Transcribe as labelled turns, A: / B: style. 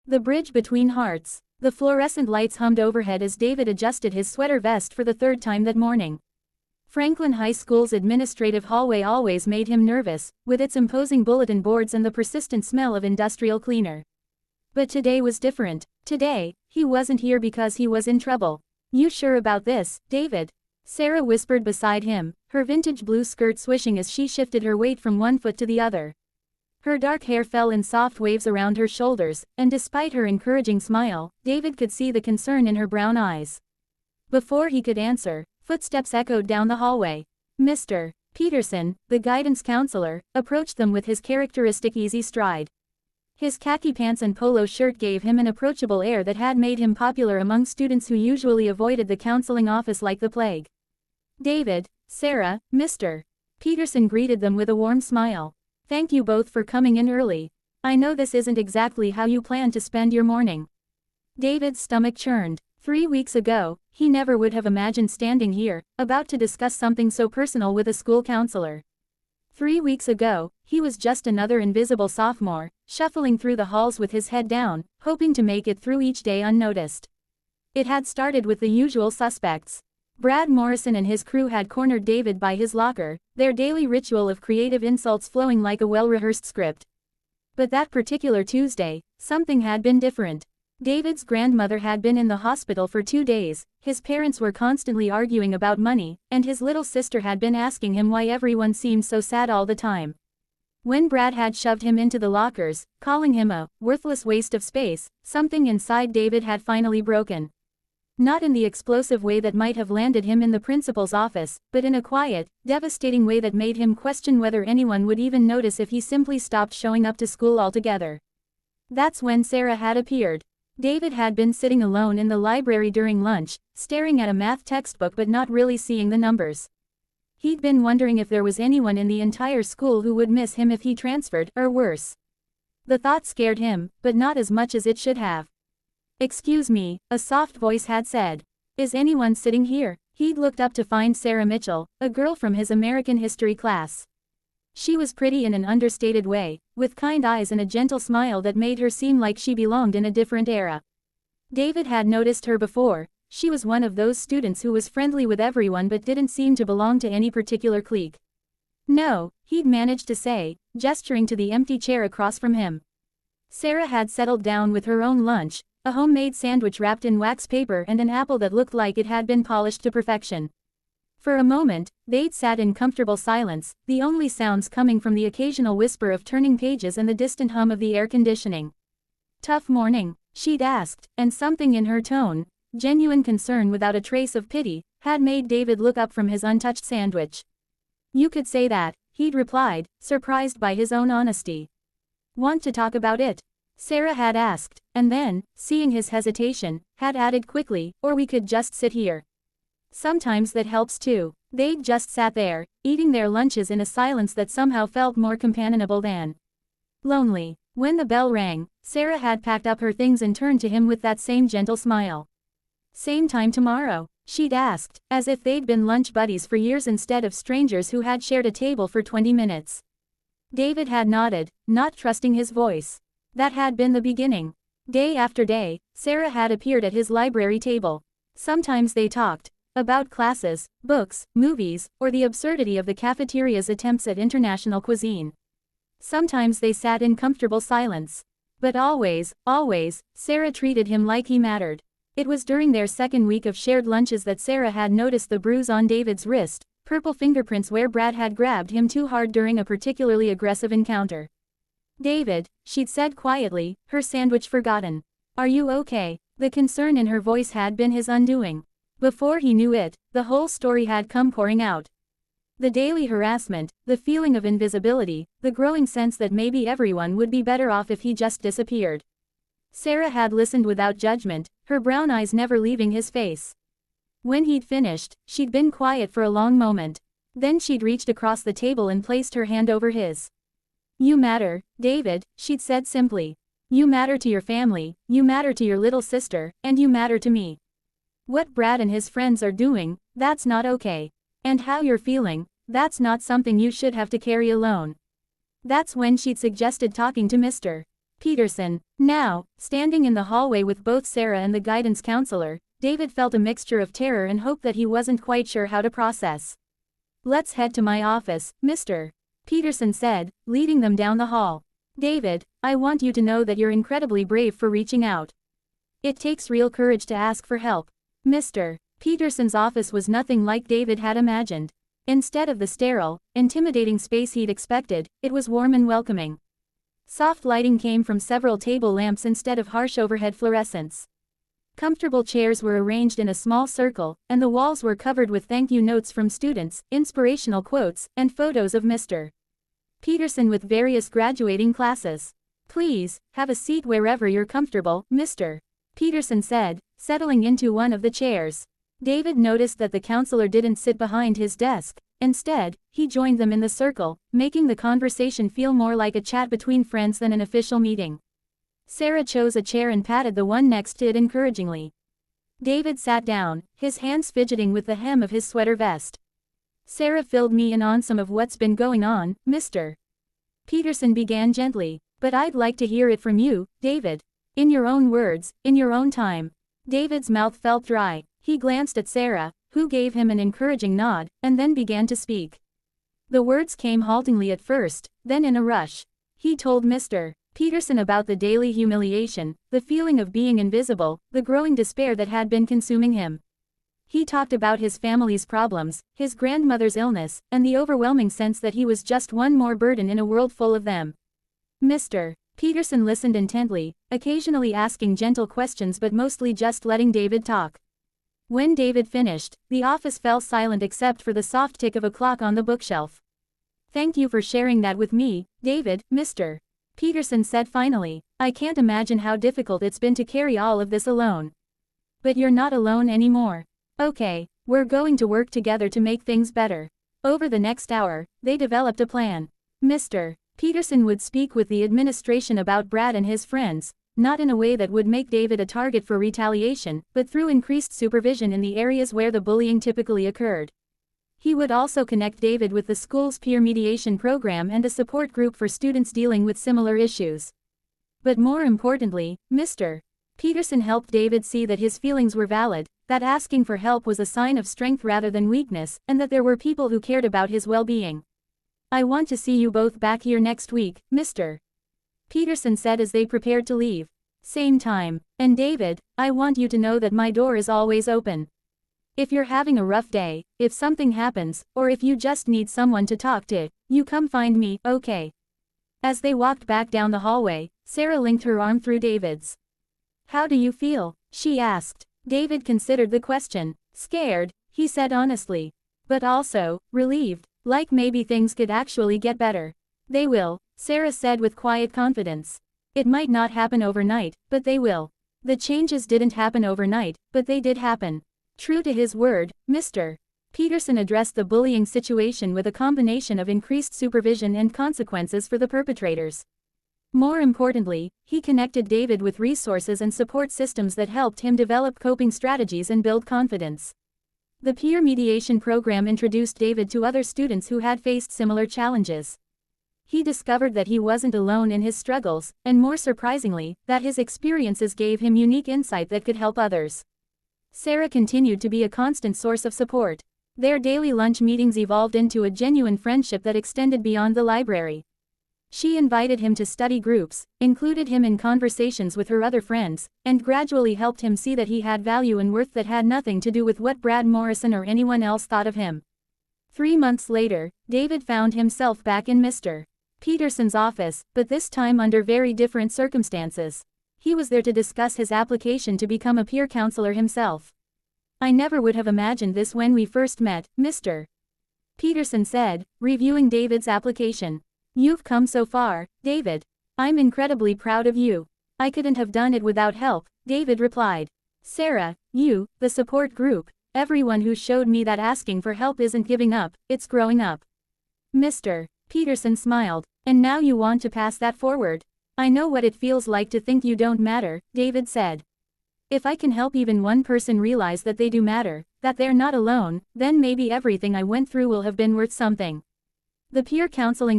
A: The bridge between hearts. The fluorescent lights hummed overhead as David adjusted his sweater vest for the third time that morning. Franklin High School's administrative hallway always made him nervous, with its imposing bulletin boards and the persistent smell of industrial cleaner. But today was different. Today, he wasn't here because he was in trouble. "You sure about this, David?" Sarah whispered beside him, her vintage blue skirt swishing as she shifted her weight from one foot to the other. Her dark hair fell in soft waves around her shoulders, and despite her encouraging smile, David could see the concern in her brown eyes. Before he could answer, footsteps echoed down the hallway. Mr. Peterson, the guidance counselor, approached them with his characteristic easy stride. His khaki pants and polo shirt gave him an approachable air that had made him popular among students who usually avoided the counseling office like the plague. David, Sarah, Mr. Peterson greeted them with a warm smile. "Thank you both for coming in early. I know this isn't exactly how you plan to spend your morning." David's stomach churned. 3 weeks ago, he never would have imagined standing here, about to discuss something so personal with a school counselor. 3 weeks ago, he was just another invisible sophomore, shuffling through the halls with his head down, hoping to make it through each day unnoticed. It had started with the usual suspects. Brad Morrison and his crew had cornered David by his locker, their daily ritual of creative insults flowing like a well-rehearsed script. But that particular Tuesday, something had been different. David's grandmother had been in the hospital for 2 days, his parents were constantly arguing about money, and his little sister had been asking him why everyone seemed so sad all the time. When Brad had shoved him into the lockers, calling him a worthless waste of space, something inside David had finally broken. Not in the explosive way that might have landed him in the principal's office, but in a quiet, devastating way that made him question whether anyone would even notice if he simply stopped showing up to school altogether. That's when Sarah had appeared. David had been sitting alone in the library during lunch, staring at a math textbook but not really seeing the numbers. He'd been wondering if there was anyone in the entire school who would miss him if he transferred, or worse. The thought scared him, but not as much as it should have. "Excuse me," a soft voice had said. "Is anyone sitting here?" He'd looked up to find Sarah Mitchell, a girl from his American history class. She was pretty in an understated way, with kind eyes and a gentle smile that made her seem like she belonged in a different era. David had noticed her before. She was one of those students who was friendly with everyone but didn't seem to belong to any particular clique. "No," he'd managed to say, gesturing to the empty chair across from him. Sarah had settled down with her own lunch, a homemade sandwich wrapped in wax paper and an apple that looked like it had been polished to perfection. For a moment, they'd sat in comfortable silence, the only sounds coming from the occasional whisper of turning pages and the distant hum of the air conditioning. "Tough morning?" she'd asked, and something in her tone, genuine concern without a trace of pity, had made David look up from his untouched sandwich. "You could say that," he'd replied, surprised by his own honesty. "Want to talk about it?" Sarah had asked, and then, seeing his hesitation, had added quickly, "Or we could just sit here." Sometimes that helps too. They'd just sat there, eating their lunches in a silence that somehow felt more companionable than lonely. When the bell rang, Sarah had packed up her things and turned to him with that same gentle smile. "Same time tomorrow?" she'd asked, as if they'd been lunch buddies for years instead of strangers who had shared a table for 20 minutes. David had nodded, not trusting his voice. That had been the beginning. Day after day, Sarah had appeared at his library table. Sometimes they talked about classes, books, movies, or the absurdity of the cafeteria's attempts at international cuisine. Sometimes they sat in comfortable silence. But always, Sarah treated him like he mattered. It was during their second week of shared lunches that Sarah had noticed the bruise on David's wrist, purple fingerprints where Brad had grabbed him too hard during a particularly aggressive encounter. "David," she'd said quietly, her sandwich forgotten. "Are you okay?" The concern in her voice had been his undoing. Before he knew it, the whole story had come pouring out. The daily harassment, the feeling of invisibility, the growing sense that maybe everyone would be better off if he just disappeared. Sarah had listened without judgment, her brown eyes never leaving his face. When he'd finished, she'd been quiet for a long moment. Then she'd reached across the table and placed her hand over his. "You matter, David," she'd said simply. "You matter to your family, you matter to your little sister, and you matter to me. What Brad and his friends are doing, that's not okay. And how you're feeling, that's not something you should have to carry alone." That's when she'd suggested talking to Mr. Peterson. Now, standing in the hallway with both Sarah and the guidance counselor, David felt a mixture of terror and hope that he wasn't quite sure how to process. "Let's head to my office, Mr. Peterson said, leading them down the hall. "David, I want you to know that you're incredibly brave for reaching out. It takes real courage to ask for help." Mr. Peterson's office was nothing like David had imagined. Instead of the sterile, intimidating space he'd expected, it was warm and welcoming. Soft lighting came from several table lamps instead of harsh overhead fluorescents. Comfortable chairs were arranged in a small circle, and the walls were covered with thank you notes from students, inspirational quotes, and photos of Mr. Peterson with various graduating classes. "Please, have a seat wherever you're comfortable, Mr. Peterson said, settling into one of the chairs. David noticed that the counselor didn't sit behind his desk. Instead, he joined them in the circle, making the conversation feel more like a chat between friends than an official meeting. Sarah chose a chair and patted the one next to it encouragingly. David sat down, his hands fidgeting with the hem of his sweater vest. "Sarah filled me in on some of what's been going on, Mr. Peterson began gently. "But I'd like to hear it from you, David. In your own words, in your own time." David's mouth felt dry. He glanced at Sarah, who gave him an encouraging nod, and then began to speak. The words came haltingly at first, then in a rush. He told Mr. Peterson about the daily humiliation, the feeling of being invisible, the growing despair that had been consuming him. He talked about his family's problems, his grandmother's illness, and the overwhelming sense that he was just one more burden in a world full of them. Mr. Peterson listened intently, occasionally asking gentle questions but mostly just letting David talk. When David finished, the office fell silent except for the soft tick of a clock on the bookshelf. "Thank you for sharing that with me, David," Mr. Peterson said finally. "I can't imagine how difficult it's been to carry all of this alone. But you're not alone anymore. Okay, we're going to work together to make things better." Over the next hour, they developed a plan. Mr. Peterson would speak with the administration about Brad and his friends, not in a way that would make David a target for retaliation, but through increased supervision in the areas where the bullying typically occurred. He would also connect David with the school's peer mediation program and a support group for students dealing with similar issues. But more importantly, Mr. Peterson helped David see that his feelings were valid, that asking for help was a sign of strength rather than weakness, and that there were people who cared about his well-being. "I want to see you both back here next week, Mr. Peterson said as they prepared to leave. "Same time. And David, I want you to know that my door is always open. If you're having a rough day, if something happens, or if you just need someone to talk to, you come find me, okay?" As they walked back down the hallway, Sarah linked her arm through David's. "How do you feel?" she asked. David considered the question. "Scared," he said honestly. "But also, relieved, like maybe things could actually get better." "They will," Sarah said with quiet confidence. "It might not happen overnight, but they will." The changes didn't happen overnight, but they did happen. True to his word, Mr. Peterson addressed the bullying situation with a combination of increased supervision and consequences for the perpetrators. More importantly, he connected David with resources and support systems that helped him develop coping strategies and build confidence. The peer mediation program introduced David to other students who had faced similar challenges. He discovered that he wasn't alone in his struggles, and more surprisingly, that his experiences gave him unique insight that could help others. Sarah continued to be a constant source of support. Their daily lunch meetings evolved into a genuine friendship that extended beyond the library. She invited him to study groups, included him in conversations with her other friends, and gradually helped him see that he had value and worth that had nothing to do with what Brad Morrison or anyone else thought of him. 3 months later, David found himself back in Mr. Peterson's office, but this time under very different circumstances. He was there to discuss his application to become a peer counselor himself. "I never would have imagined this when we first met, Mr. Peterson said, reviewing David's application. "You've come so far, David. I'm incredibly proud of you." "I couldn't have done it without help," David replied. "Sarah, you, the support group, everyone who showed me that asking for help isn't giving up, it's growing up." Mr. Peterson smiled. "And now you want to pass that forward?" "I know what it feels like to think you don't matter," David said. "If I can help even one person realize that they do matter, that they're not alone, then maybe everything I went through will have been worth something." The peer counseling